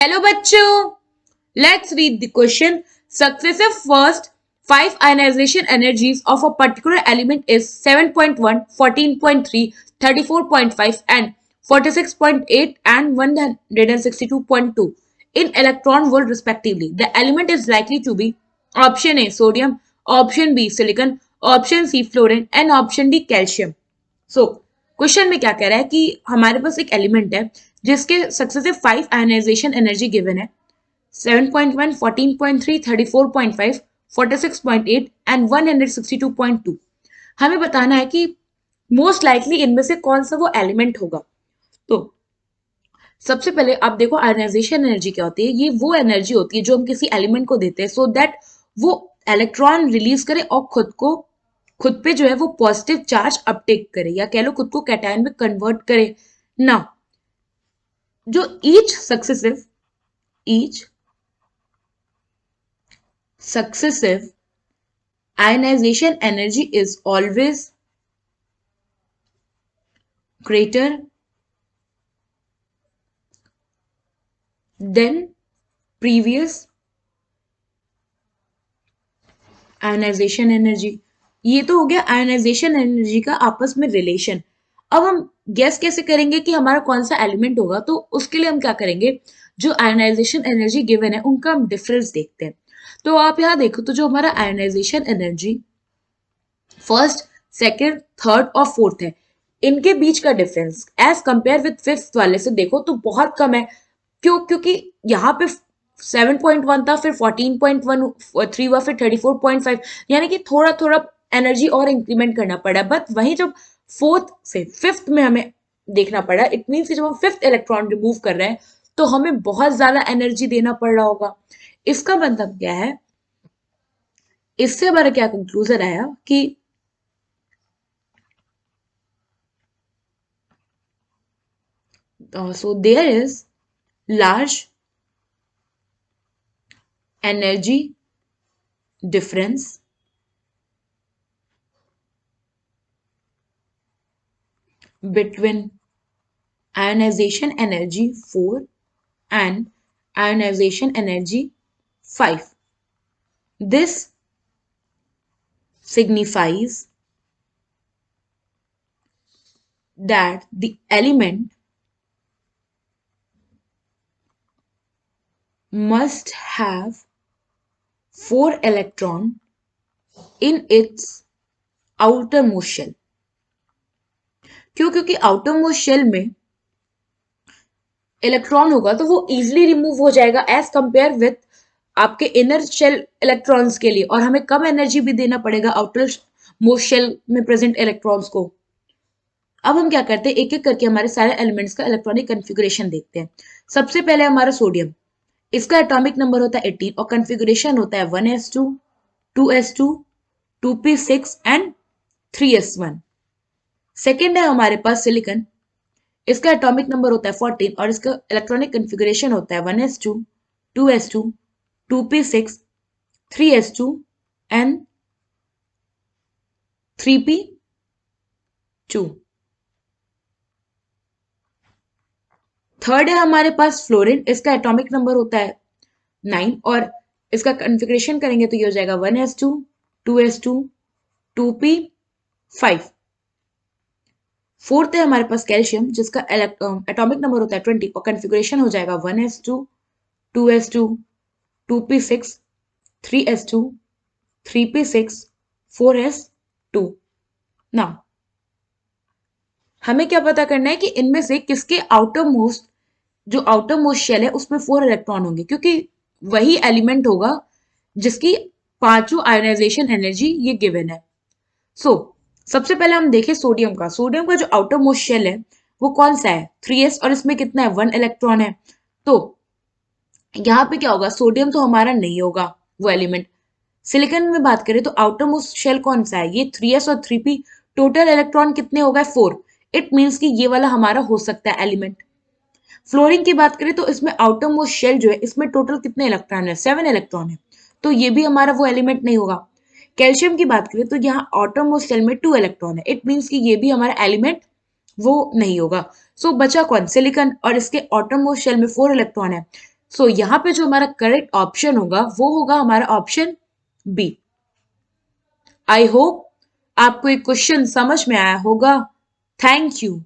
Hello बच्चों, let's read the question. Successive first five ionization energies of a particular element is 7.1, 14.3, 34.5 and 46.8 and 162.2 in electron volt respectively. The element is likely to be option A sodium, option B silicon, option C fluorine and option D calcium. So question में क्या कह रहा है कि हमारे पास एक element है जिसके सक्सेसिव 5 आयनाइजेशन एनर्जी गिवन है 7.1, 14.3, 34.5, 46.8 एंड 162.2. हमें बताना है कि मोस्ट लाइकली इनमें से कौन सा वो एलिमेंट होगा. तो सबसे पहले आप देखो आयनाइजेशन एनर्जी क्या होती है. ये वो एनर्जी होती है जो हम किसी एलिमेंट को देते हैं सो दैट वो इलेक्ट्रॉन रिलीज करे और खुद पे जो है वो पॉजिटिव चार्ज अपटेक करे या कह लो खुद को कैटायन में कन्वर्ट करे ना. जो each successive ionization energy is always greater than previous ionization energy. ये तो हो गया आयनाइजेशन एनर्जी का आपस में रिलेशन. अब हम गेस कैसे करेंगे कि हमारा कौन सा एलिमेंट होगा. तो उसके लिए हम क्या करेंगे, जो आयनाइजेशन एनर्जी गिवन है उनका हम डिफरेंस देखते हैं. तो आप यहाँ देखो तो जो हमारा ionization energy first, second, third और फोर्थ है, इनके बीच का difference as compare with fifth वाले से देखो तो बहुत कम है. क्योंकि यहाँ पे 7.1 था, फिर 14.13 हुआ, फिर 34.5, यानी कि थोड़ा थोड़ा एनर्जी और इंक्रीमेंट करना पड़ा. बट वहीं जब फोर्थ से फिफ्थ में हमें देखना पड़ा, इट मीन्स कि जब हम फिफ्थ इलेक्ट्रॉन रिमूव कर रहे हैं तो हमें बहुत ज्यादा एनर्जी देना पड़ रहा होगा. इसका मतलब क्या है, इससे हमारा क्या कंक्लूजन आया कि so there is large energy difference between ionization energy 4 and ionization energy 5. This signifies that the element must have 4 electron in its outermost shell. क्योंकि आउटरमोस्ट शेल में इलेक्ट्रॉन होगा तो वो इजीली रिमूव हो जाएगा एज कंपेयर विथ आपके inner shell electrons के लिए, और हमें कम एनर्जी भी देना पड़ेगा आउटर मोस्ट शेल में प्रेजेंट इलेक्ट्रॉन्स को. अब हम क्या करते हैं, एक एक करके हमारे सारे एलिमेंट्स का इलेक्ट्रॉनिक कन्फिगुरेशन देखते हैं. सबसे पहले हमारा सोडियम, इसका एटॉमिक नंबर होता है 18 और कन्फिगुरेशन होता है 1s2, 2s2, 2p6 and 3s1. Second है हमारे पास सिलिकन, इसका एटॉमिक नंबर होता है 14 और इसका इलेक्ट्रॉनिक कन्फिगुरेशन होता है 1s2, 2s2, 2p6, 3s2 and 3p2. Third है हमारे पास फ्लोरीन, इसका एटॉमिक नंबर होता है 9 और इसका कन्फिगरेशन करेंगे तो ये हो जाएगा 1s2, 2s2, 2p5. फोर्थ है हमारे पास कैल्शियम, जिसका एटॉमिक नंबर होता है 20 और कन्फिगरेशन हो जाएगा 1s2, 2s2, 2p6, 3s2, 3p6, 4s2. Now हमें क्या पता करना है कि इनमें से किसके आउटर मोस्ट शेल है उसमें 4 इलेक्ट्रॉन होंगे, क्योंकि वही एलिमेंट होगा जिसकी पांचों आयोनाइजेशन एनर्जी ये गिवन है. सो सबसे पहले हम देखें सोडियम का जो आउटर मोस्ट शेल है वो कौन सा है, 3s, और इसमें कितना है, 1 इलेक्ट्रॉन है. तो यहाँ पे क्या होगा, सोडियम तो हमारा नहीं होगा वो एलिमेंट. सिलिकॉन में बात करें तो आउटर मोस्ट शेल कौन सा है, ये 3s और 3p, टोटल इलेक्ट्रॉन कितने हो गए, 4. इट मीन्स कि ये वाला हमारा हो सकता है एलिमेंट. फ्लोरीन की बात करें तो इसमें आउटर मोस्ट शेल जो है इसमें टोटल कितने इलेक्ट्रॉन है, 7 इलेक्ट्रॉन है, तो ये भी हमारा वो एलिमेंट नहीं होगा. कैल्शियम की बात करें तो यहाँ आउटर मोस्ट शेल में 2 इलेक्ट्रॉन है, इट मीन्स कि ये भी हमारा एलिमेंट वो नहीं होगा. सो बचा कौन, सिलिकॉन, और इसके आउटर मोस्ट शेल में 4 इलेक्ट्रॉन है. सो यहां पे जो हमारा करेक्ट ऑप्शन होगा वो होगा हमारा ऑप्शन बी। आई होप आपको ये क्वेश्चन समझ में आया होगा। Thank you.